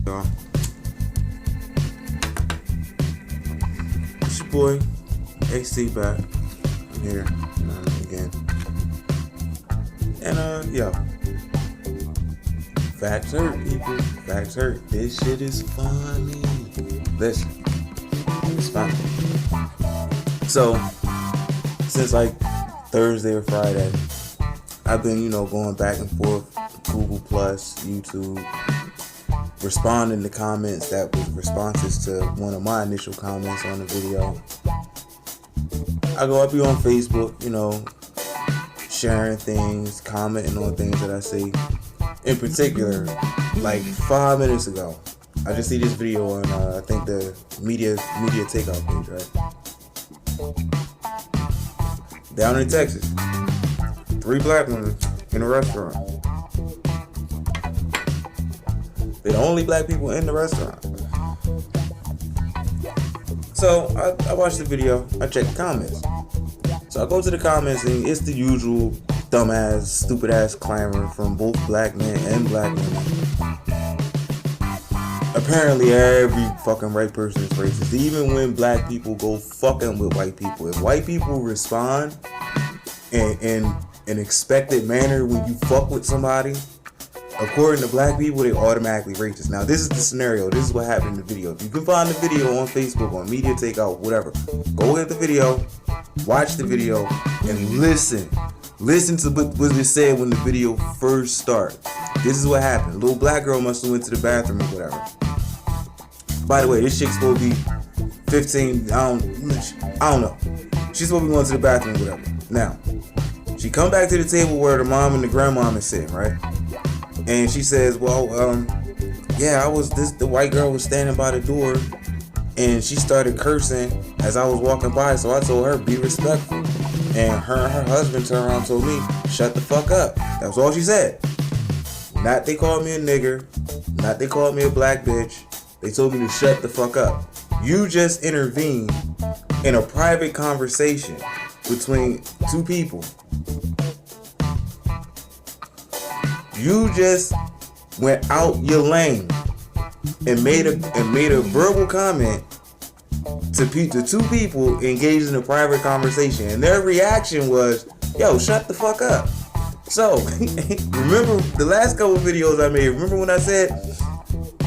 Y'all, it's your boy AC back. I'm here again, and yo, facts hurt, people. Facts hurt. This shit is funny. Listen, it's funny. So since like Thursday or Friday, I've been going back and forth, Google Plus, YouTube, responding to comments that was responses to one of my initial comments on the video. I be on Facebook, sharing things, commenting on things that I see. In particular, like 5 minutes ago, I just see this video on I think the media takeout page, right? Down in Texas, 3 black women in a restaurant. They're the only black people in the restaurant. So I watched the video, I checked the comments. So I go to the comments and it's the usual dumbass, stupid ass clamor from both black men and black women. Apparently every fucking white person is racist. Even when black people go fucking with white people. If white people respond in an expected manner when you fuck with somebody, according to black people, they automatically racist. Now, this is the scenario. This is what happened in the video. If you can find the video on Facebook, on Media Takeout, whatever, go get the video, watch the video, and listen. Listen to what was said when the video first started. This is what happened. A little black girl must have went to the bathroom or whatever. By the way, this chick's supposed to be 15. I don't know. She's supposed to be going to the bathroom or whatever. Now, she come back to the table where the mom and the grandmom is sitting, right? And she says, well, the white girl was standing by the door and she started cursing as I was walking by, so I told her, be respectful. And her husband turned around and told me, shut the fuck up. That was all she said. Not they called me a nigger, not they called me a black bitch. They told me to shut the fuck up. You just intervened in a private conversation between 2 people. You just went out your lane and made a verbal comment to 2 people engaged in a private conversation, and their reaction was, "Yo, shut the fuck up." So remember the last couple videos I made. Remember when I said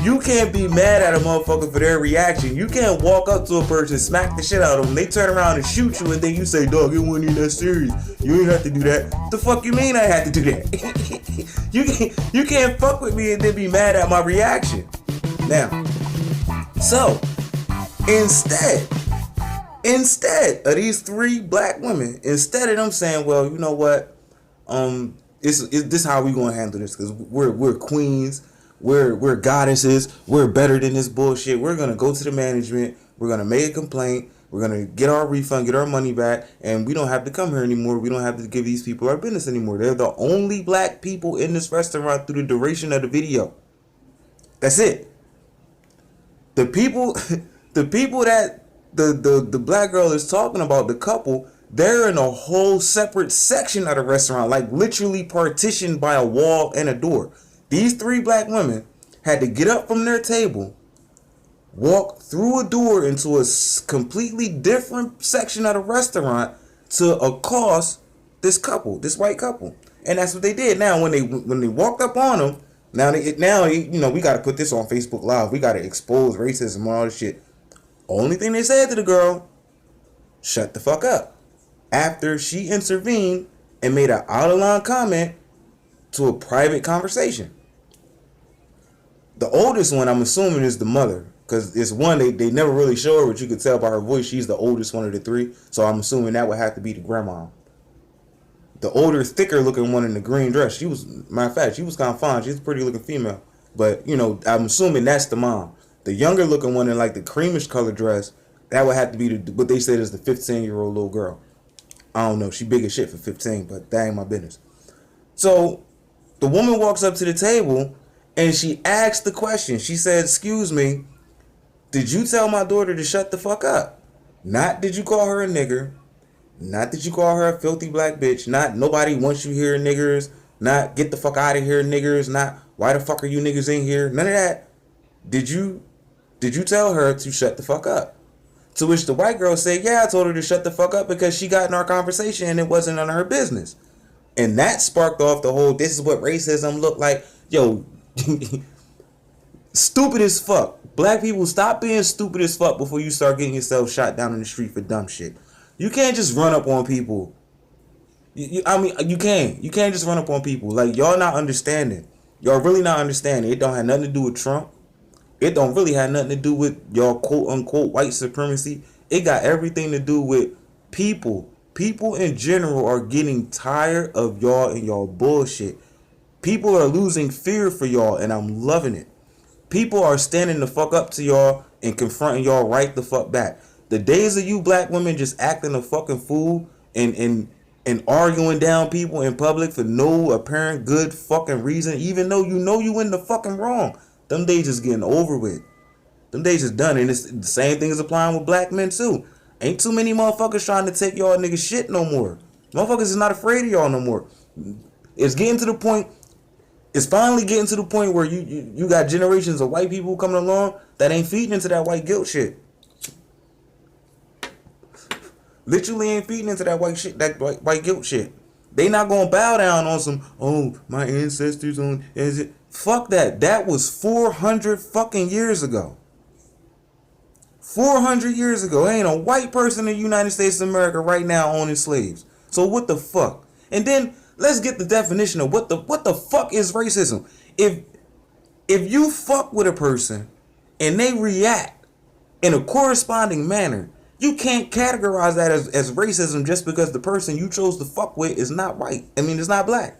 you can't be mad at a motherfucker for their reaction. You can't walk up to a person, smack the shit out of them, they turn around and shoot you, and then you say, "Dog, it wasn't even that serious. You ain't have to do that." The fuck you mean I had to do that? You can't fuck with me and then be mad at my reaction. Now, so instead of these 3 black women, instead of them saying, "Well, you know what? This how we gonna handle this? Because we're queens." We're goddesses. We're better than this bullshit. We're gonna go to the management. We're gonna make a complaint. We're gonna get our refund, get our money back, and we don't have to come here anymore. We don't have to give these people our business anymore. They're the only black people in this restaurant through the duration of the video. That's it. The people that the black girl is talking about, the couple, they're in a whole separate section of the restaurant, like literally partitioned by a wall and a door. These 3 black women had to get up from their table, walk through a door into a completely different section of the restaurant to accost this couple, this white couple. And that's what they did. Now, when they walked up on them, we got to put this on Facebook Live. We got to expose racism and all this shit. Only thing they said to the girl, shut the fuck up. After she intervened and made an out-of-line comment to a private conversation. The oldest one, I'm assuming, is the mother, because it's one they never really show her, but you could tell by her voice she's the oldest one of the 3. So I'm assuming that would have to be the grandma. The older, thicker looking one in the green dress, matter of fact, she was kind of fine. She's a pretty looking female, but I'm assuming that's the mom. The younger looking one in like the creamish colored dress, that would have to be what they said is the 15-year-old little girl. I don't know. She big as shit for 15, but that ain't my business. So the woman walks up to the table and she asks the question. She said, "Excuse me, did you tell my daughter to shut the fuck up? Not did you call her a nigger? Not did you call her a filthy black bitch? Not nobody wants you here, niggers. Not get the fuck out of here, niggers. Not why the fuck are you niggas in here? None of that. Did you tell her to shut the fuck up? To which the white girl said, yeah, I told her to shut the fuck up because she got in our conversation and it wasn't none of her business. And that sparked off the whole, this is what racism look like. Yo, stupid as fuck. Black people, stop being stupid as fuck before you start getting yourself shot down in the street for dumb shit. You can't just run up on people. You can't just run up on people. Like, y'all not understanding. Y'all really not understanding. It don't have nothing to do with Trump. It don't really have nothing to do with y'all quote unquote white supremacy. It got everything to do with people. People in general are getting tired of y'all and y'all bullshit. People are losing fear for y'all, and I'm loving it. People are standing the fuck up to y'all and confronting y'all right the fuck back. The days of you black women just acting a fucking fool and arguing down people in public for no apparent good fucking reason, even though you know you in the fucking wrong. Them days just getting over with. Them days is done, and it's the same thing is applying with black men too. Ain't too many motherfuckers trying to take y'all niggas shit no more. Motherfuckers is not afraid of y'all no more. It's getting to the point. It's finally getting to the point where you got generations of white people coming along that ain't feeding into that white guilt shit. Literally ain't feeding into that white shit, that white guilt shit. They not gonna bow down on some, oh, my ancestors on, is it? Fuck that. That was 400 fucking years ago. 400 years ago. Ain't a white person in the United States of America right now owning slaves. So what the fuck? And then let's get the definition of what the fuck is racism. If you fuck with a person and they react in a corresponding manner, you can't categorize that as racism just because the person you chose to fuck with is not white. I mean, it's not black.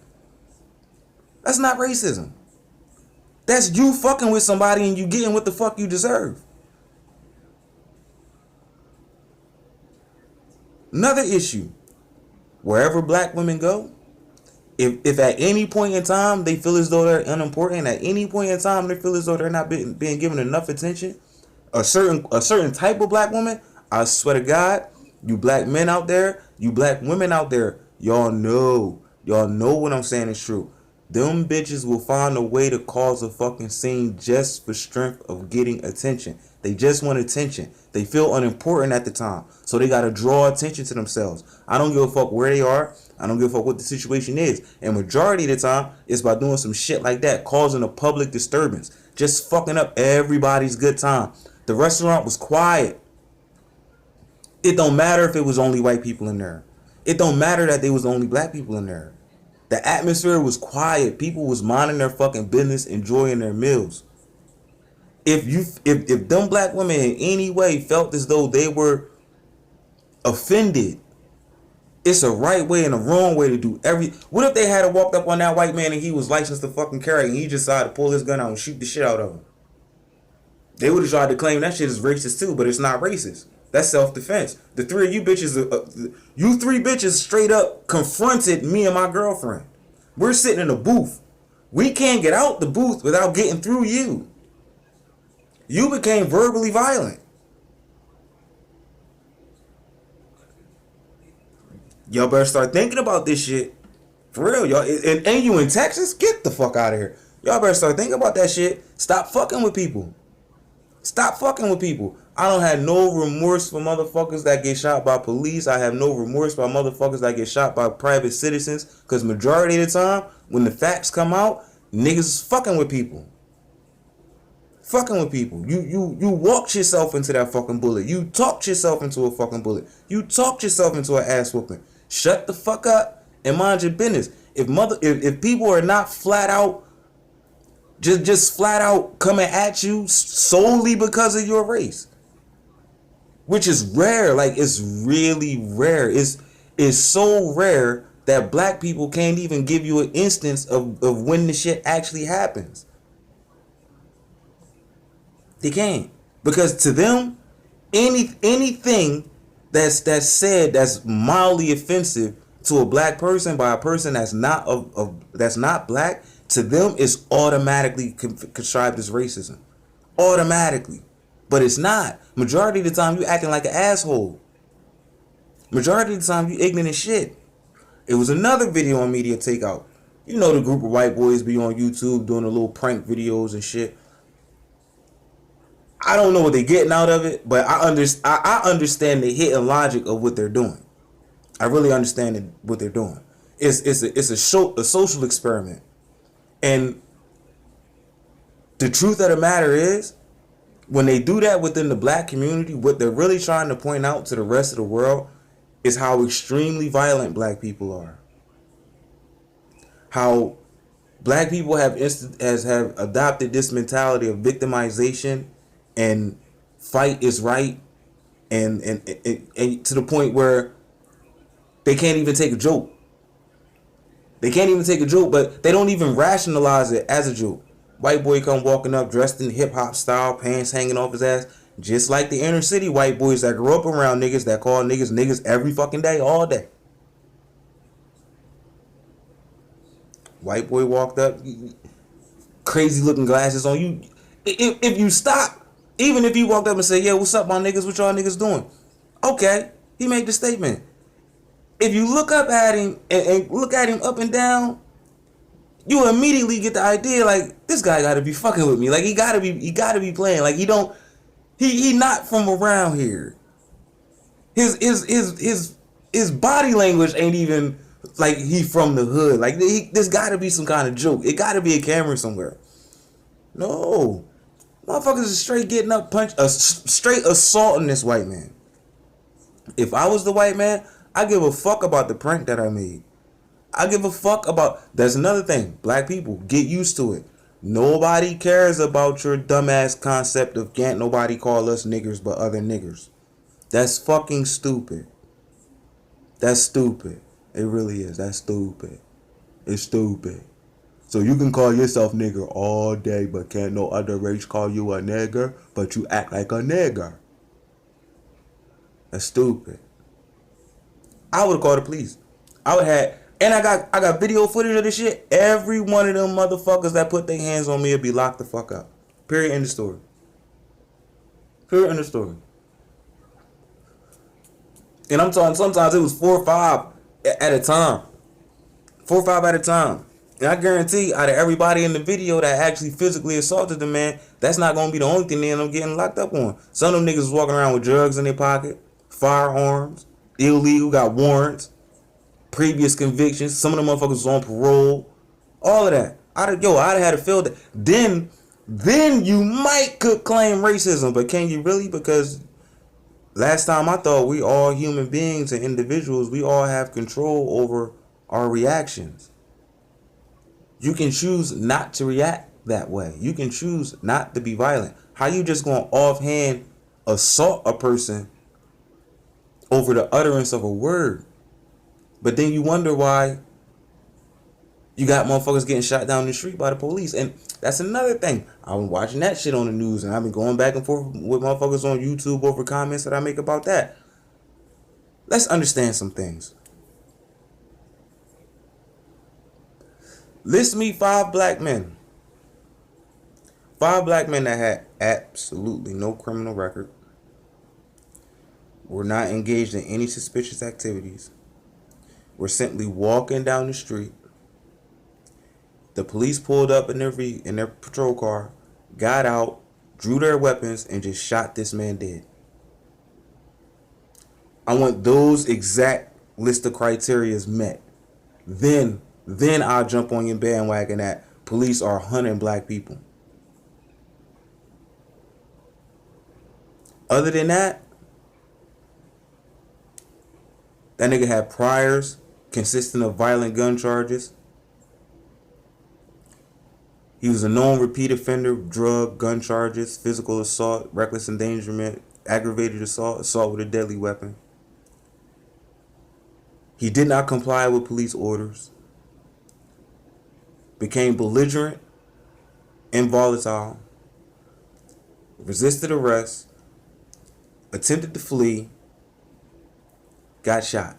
That's not racism. That's you fucking with somebody and you getting what the fuck you deserve. Another issue. Wherever black women go, if at any point in time they feel as though they're unimportant, at any point in time they feel as though they're not being given enough attention, a certain type of black woman, I swear to God, you black men out there, you black women out there, y'all know what I'm saying is true. Them bitches will find a way to cause a fucking scene just for strength of getting attention. They just want attention. They feel unimportant at the time, so they gotta draw attention to themselves. I don't give a fuck where they are. I don't give a fuck what the situation is. And majority of the time, it's by doing some shit like that, causing a public disturbance, just fucking up everybody's good time. The restaurant was quiet. It don't matter if it was only white people in there. It don't matter that there was only black people in there. The atmosphere was quiet. People was minding their fucking business, enjoying their meals. If them black women in any way felt as though they were offended, it's a right way and a wrong way to do What if they had walked up on that white man and he was licensed to fucking carry and he just decided to pull his gun out and shoot the shit out of him? They would have tried to claim that shit is racist too, but it's not racist. That's self-defense. The three of you bitches, you three bitches straight up confronted me and my girlfriend. We're sitting in a booth. We can't get out the booth without getting through you. You became verbally violent. Y'all better start thinking about this shit. For real, y'all. And you in Texas? Get the fuck out of here. Y'all better start thinking about that shit. Stop fucking with people. Stop fucking with people. I don't have no remorse for motherfuckers that get shot by police. I have no remorse for motherfuckers that get shot by private citizens. Because majority of the time, when the facts come out, niggas is fucking with people. Fucking with people. You walked yourself into that fucking bullet. You talked yourself into a fucking bullet. You talked yourself into an ass whooping. Shut the fuck up and mind your business. If people are not flat out just flat out coming at you solely because of your race, which is rare. Like, it's really rare. It's so rare that black people can't even give you an instance of when the shit actually happens. They can't, because to them, anything that's said that's mildly offensive to a black person by a person that's not black, to them is automatically contrived as racism. Automatically. But it's not. Majority of the time you acting like an asshole. Majority of the time you ignorant as shit. It was another video on Media Takeout. You know the group of white boys be on YouTube doing the little prank videos and shit. I don't know what they're getting out of it, but I understand the hidden logic of what they're doing. I really understand what they're doing. It's a social experiment, and the truth of the matter is, when they do that within the black community, what they're really trying to point out to the rest of the world is how extremely violent black people are. How black people have adopted this mentality of victimization and fight is right, and to the point where they can't even take a joke. They can't even take a joke, but they don't even rationalize it as a joke. White boy come walking up dressed in hip hop style, pants hanging off his ass, just like the inner city white boys that grew up around niggas that call niggas every fucking day, all day. White boy walked up, crazy looking glasses on you. If you stop, even if he walked up and said, "Yeah, what's up, my niggas? What y'all niggas doing?" Okay, he made the statement. If you look up at him and look at him up and down, you immediately get the idea like this guy gotta be fucking with me. Like he gotta be playing. Like he not from around here. His body language ain't even like he from the hood. Like there's gotta be some kind of joke. It gotta be a camera somewhere. No, motherfuckers is straight getting up, straight assaulting this white man. If I was the white man, I give a fuck about the prank that I made. I give a fuck about. That's another thing. Black people, get used to it. Nobody cares about your dumbass concept of can't nobody call us niggers but other niggers. That's fucking stupid. That's stupid. It really is. That's stupid. It's stupid. So you can call yourself nigger all day, but can't no other race call you a nigger, but you act like a nigger. That's stupid. I would have called the police. I would have, and I got video footage of this shit. Every one of them motherfuckers that put their hands on me would be locked the fuck up. Period. End of story. Period. End of story. And I'm talking, sometimes it was 4 or 5 at a time. 4 or 5 at a time. And I guarantee out of everybody in the video that actually physically assaulted the man, that's not going to be the only thing they end up getting locked up on. Some of them niggas was walking around with drugs in their pocket, firearms, illegal, got warrants, previous convictions. Some of them motherfuckers was on parole. All of that. I'd have had to feel that. Then you might could claim racism, but can you really? Because last time I thought we all human beings and individuals, we all have control over our reactions. You can choose not to react that way. You can choose not to be violent. How you just gonna offhand assault a person over the utterance of a word? But then you wonder why you got motherfuckers getting shot down the street by the police. And that's another thing. I've been watching that shit on the news, and I've been going back and forth with motherfuckers on YouTube over comments that I make about that. Let's understand some things. List me 5 black men. 5 black men that had absolutely no criminal record, were not engaged in any suspicious activities, were simply walking down the street. The police pulled up in their patrol car, got out, drew their weapons, and just shot this man dead. I want those exact list of criterias met. Then I'll jump on your bandwagon that police are hunting black people. Other than that, that nigga had priors consisting of violent gun charges. He was a known repeat offender of drug, gun charges, physical assault, reckless endangerment, aggravated assault, assault with a deadly weapon. He did not comply with police orders, became belligerent and volatile, resisted arrest, attempted to flee, got shot.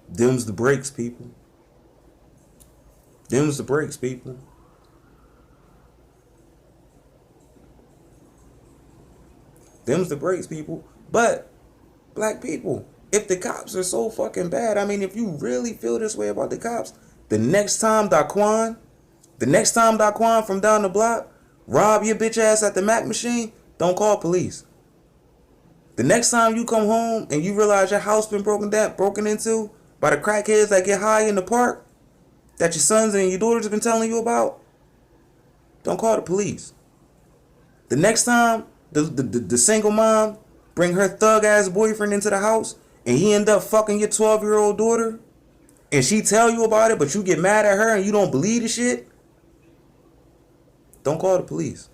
Them's the breaks, people. Them's the breaks, people. Them's the breaks, people. But, black people, if the cops are so fucking bad, I mean, if you really feel this way about the cops, the next time Daquan The next time Daquan from down the block rob your bitch ass at the Mac machine, don't call police. The next time you come home and you realize your house been broken into by the crackheads that get high in the park, that your sons and your daughters have been telling you about, don't call the police. The next time the single mom bring her thug ass boyfriend into the house and he end up fucking your 12-year-old daughter and she tell you about it but you get mad at her and you don't believe the shit, don't call the police.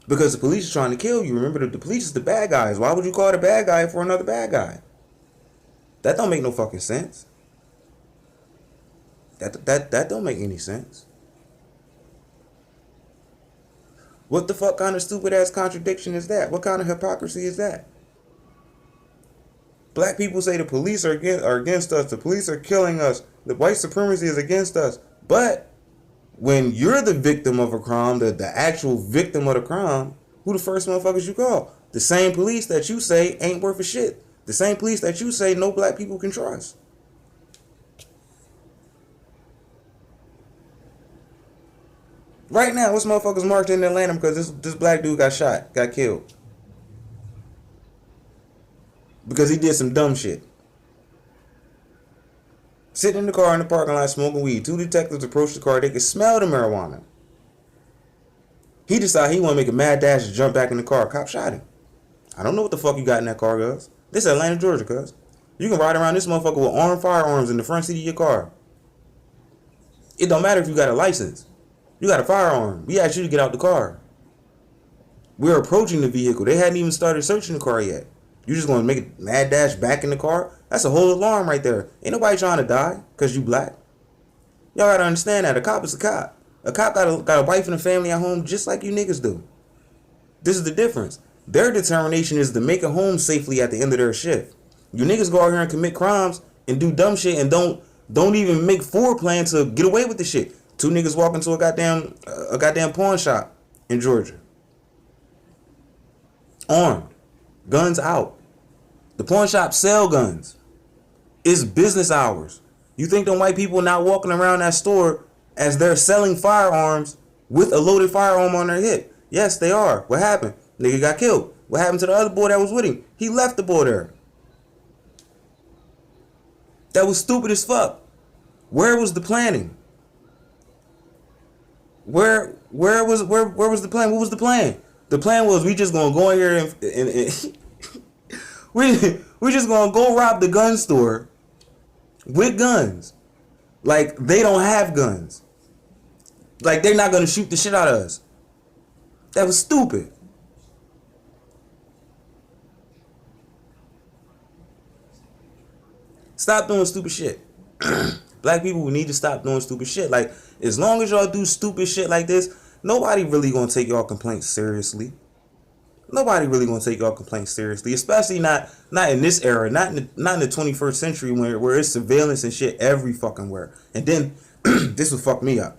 Because the police are trying to kill you. Remember, the police is the bad guys. Why would you call the bad guy for another bad guy? That don't make no fucking sense. That don't make any sense. What the fuck kind of stupid ass contradiction is that? What kind of hypocrisy is that? Black people say the police are against us. The police are killing us. The white supremacy is against us. But when you're the victim of a crime, the actual victim of the crime, who the first motherfuckers you call? The same police that you say ain't worth a shit. The same police that you say no black people can trust. Right now, this motherfuckers marched in Atlanta because this black dude got shot, got killed. Because he did some dumb shit. Sitting in the car in the parking lot smoking weed. 2 detectives approached the car. They could smell the marijuana. He decided he want to make a mad dash and jump back in the car. Cop shot him. I don't know what the fuck you got in that car, cuz. This is Atlanta, Georgia, cuz. You can ride around this motherfucker with armed firearms in the front seat of your car. It don't matter if you got a license. You got a firearm. We asked you to get out the car. We're approaching the vehicle. They hadn't even started searching the car yet. You just going to make a mad dash back in the car? That's a whole alarm right there. Ain't nobody trying to die because you black. Y'all got to understand that. A cop is a cop. A cop got a wife and a family at home just like you niggas do. This is the difference. Their determination is to make it home safely at the end of their shift. You niggas go out here and commit crimes and do dumb shit and don't even make foreplay to get away with the shit. 2 niggas walk into a goddamn pawn shop in Georgia. Armed. Guns out. The pawn shop sell guns. It's business hours. You think them white people not walking around that store as they're selling firearms with a loaded firearm on their hip? Yes, they are. What happened? Nigga got killed. What happened to the other boy that was with him? He left the boy there. That was stupid as fuck. Where was the planning? Where was the plan? What was the plan? The plan was we just gonna go in here and we just gonna go rob the gun store with guns. Like they don't have guns. Like they're not gonna shoot the shit out of us. That was stupid. Stop doing stupid shit. Black people need to stop doing stupid shit. Like, as long as y'all do stupid shit like this, nobody really gonna take y'all complaints seriously. Nobody really gonna take y'all complaints seriously, especially not in this era, not in the 21st century where it's surveillance and shit every fucking where. And then this will fuck me up.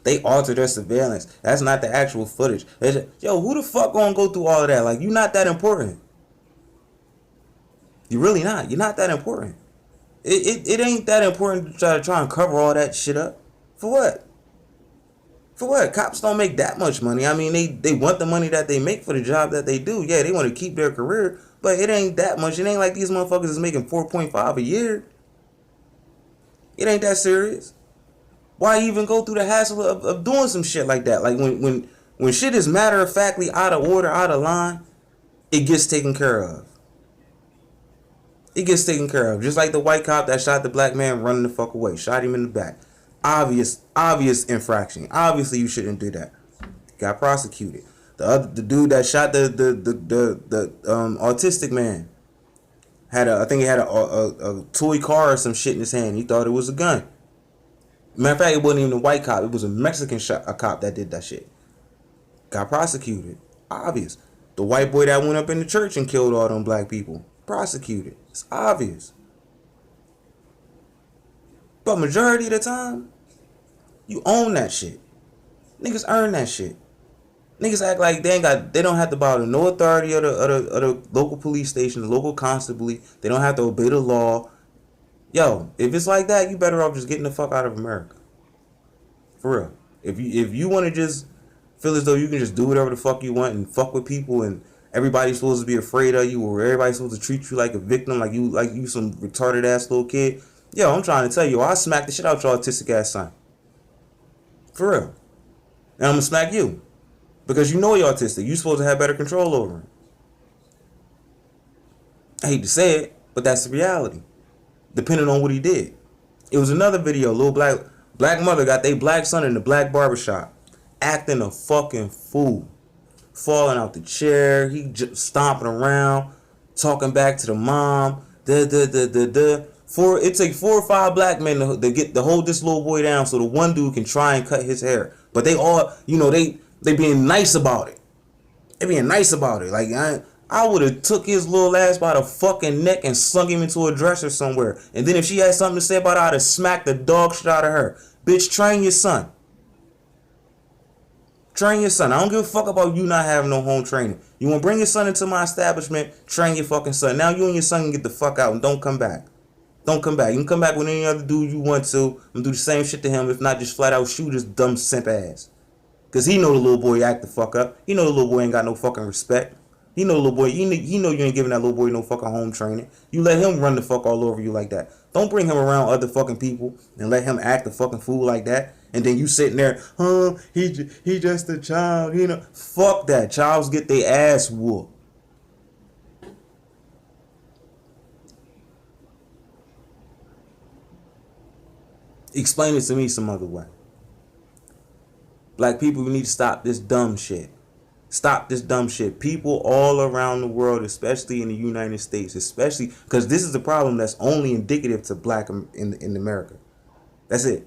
They alter their surveillance. That's not the actual footage. Yo, who the fuck gonna go through all of that? Like, you not that important. You really not. You're not that important. It ain't that important to try and cover all that shit up. For what? For what? Cops don't make that much money. I mean, they want the money that they make for the job that they do. Yeah, they want to keep their career, but it ain't that much. It ain't like these motherfuckers is making 4.5 a year. It ain't that serious. Why even go through the hassle of doing some shit like that? Like when shit is matter of factly out of order, out of line, it gets taken care of. It gets taken care of. Just like the white cop that shot the black man running the fuck away. Shot him in the back. Obvious infraction. Obviously you shouldn't do that. Got prosecuted. The dude that shot the autistic man I think he had a toy car or some shit in his hand. He thought it was a gun. Matter of fact, it wasn't even a white cop. It was a Mexican cop that did that shit. Got prosecuted. Obvious. The white boy that went up in the church and killed all them black people. Prosecuted. It's obvious. But majority of the time, you own that shit. Niggas earn that shit. Niggas act like they don't have to bow to no authority of the local police station, the local constable. They don't have to obey the law. Yo, if it's like that, you better off just getting the fuck out of America. For real. If you want to just feel as though you can just do whatever the fuck you want and fuck with people and everybody's supposed to be afraid of you or everybody's supposed to treat you like a victim, like you some retarded ass little kid. Yo, I'm trying to tell you, I smack the shit out your autistic ass son. For real. And I'm gonna smack you. Because you know you're autistic. You're supposed to have better control over him. I hate to say it, but that's the reality. Depending on what he did. It was another video, little black mother got their black son in the black barbershop. Acting a fucking fool. Falling out the chair. He just stomping around. Talking back to the mom. It takes 4 or 5 black men to hold this little boy down so the one dude can try and cut his hair. But they all, they being nice about it. They being nice about it. Like, I would have took his little ass by the fucking neck and slung him into a dresser somewhere. And then if she had something to say about it, I'd have smacked the dog shit out of her. Bitch, train your son. Train your son. I don't give a fuck about you not having no home training. You want to bring your son into my establishment, train your fucking son. Now you and your son can get the fuck out and don't come back. Don't come back. You can come back with any other dude you want to and do the same shit to him. If not, just flat out shoot his dumb simp ass. Because he know the little boy act the fuck up. He know the little boy ain't got no fucking respect. He know the little boy, he know you ain't giving that little boy no fucking home training. You let him run the fuck all over you like that. Don't bring him around other fucking people and let him act a fucking fool like that. And then you sitting there, he just a child, Fuck that. Childs get their ass whooped. Explain it to me some other way. Black people, we need to stop this dumb shit. Stop this dumb shit. People all around the world, especially in the United States, especially because this is a problem that's only indicative to black in America. That's it.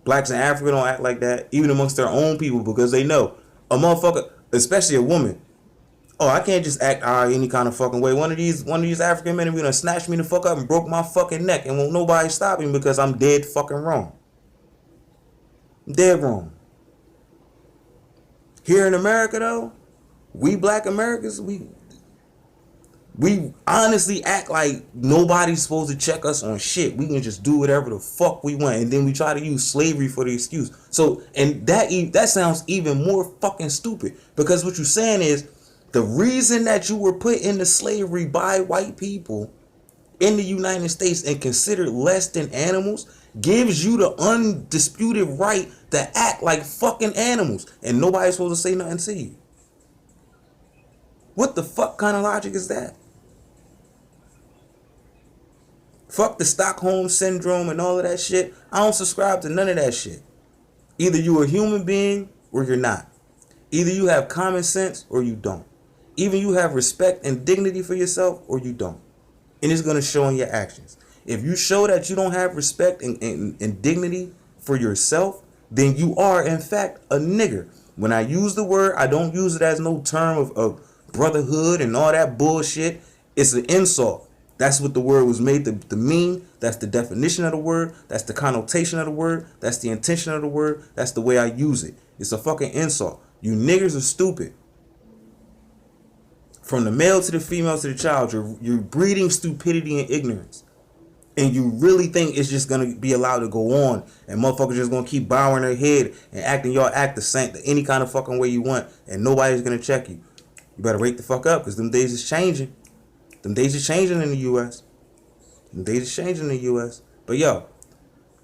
Blacks in Africa don't act like that, even amongst their own people, because they know a motherfucker, especially a woman. Oh, I can't just act any kind of fucking way. One of these African men gonna snatch me the fuck up and broke my fucking neck, and won't nobody stop me because I'm dead fucking wrong. I'm dead wrong. Here in America, though, we black Americans, we honestly act like nobody's supposed to check us on shit. We can just do whatever the fuck we want, and then we try to use slavery for the excuse. So, and that sounds even more fucking stupid, because what you're saying is the reason that you were put into slavery by white people in the United States and considered less than animals gives you the undisputed right to act like fucking animals, and nobody's supposed to say nothing to you. What the fuck kind of logic is that? Fuck the Stockholm Syndrome and all of that shit. I don't subscribe to none of that shit. Either you're a human being or you're not. Either you have common sense or you don't. Either you have respect and dignity for yourself or you don't. And it's going to show in your actions. If you show that you don't have respect and dignity for yourself, then you are, in fact, a nigger. When I use the word, I don't use it as no term of brotherhood and all that bullshit. It's an insult. That's what the word was made to mean. That's the definition of the word. That's the connotation of the word. That's the intention of the word. That's the way I use it. It's a fucking insult. You niggers are stupid. From the male to the female to the child, you're breeding stupidity and ignorance. And you really think it's just going to be allowed to go on and motherfuckers just going to keep bowing their head and acting y'all act the same, any kind of fucking way you want, and nobody's going to check you. You better wake the fuck up, because them days is changing. Them days is changing in the U.S. Them days is changing in the U.S. But yo,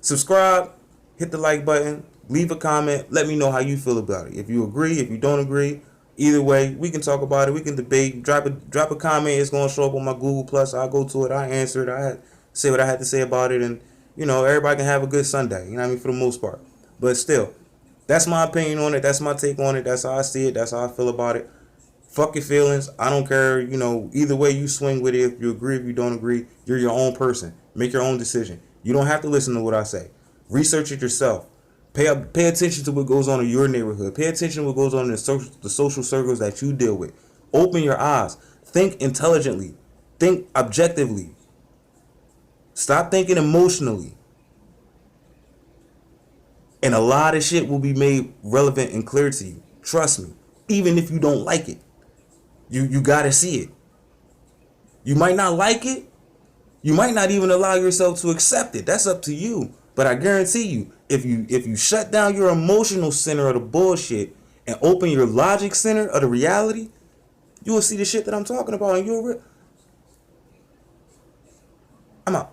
subscribe, hit the like button, leave a comment, let me know how you feel about it. If you agree, if you don't agree, either way, we can talk about it, we can debate. Drop a comment, it's going to show up on my Google Plus. I'll go to it, I'll answer it, say what I had to say about it, and everybody can have a good Sunday, you know what I mean, for the most part. But still, that's my opinion on it, that's my take on it, that's how I see it, that's how I feel about it. Fuck your feelings, I don't care, either way you swing with it. If you agree, if you don't agree, you're your own person. Make your own decision. You don't have to listen to what I say. Research it yourself. Pay attention to what goes on in your neighborhood. Pay attention to what goes on in the social circles that you deal with. Open your eyes. Think intelligently. Think objectively. Stop thinking emotionally. And a lot of shit will be made relevant and clear to you. Trust me. Even if you don't like it. You gotta see it. You might not like it, You might not even allow yourself to accept it. That's up to you. But I guarantee you, if you shut down your emotional center of the bullshit and open your logic center of the reality, you will see the shit that I'm talking about, and I'm out.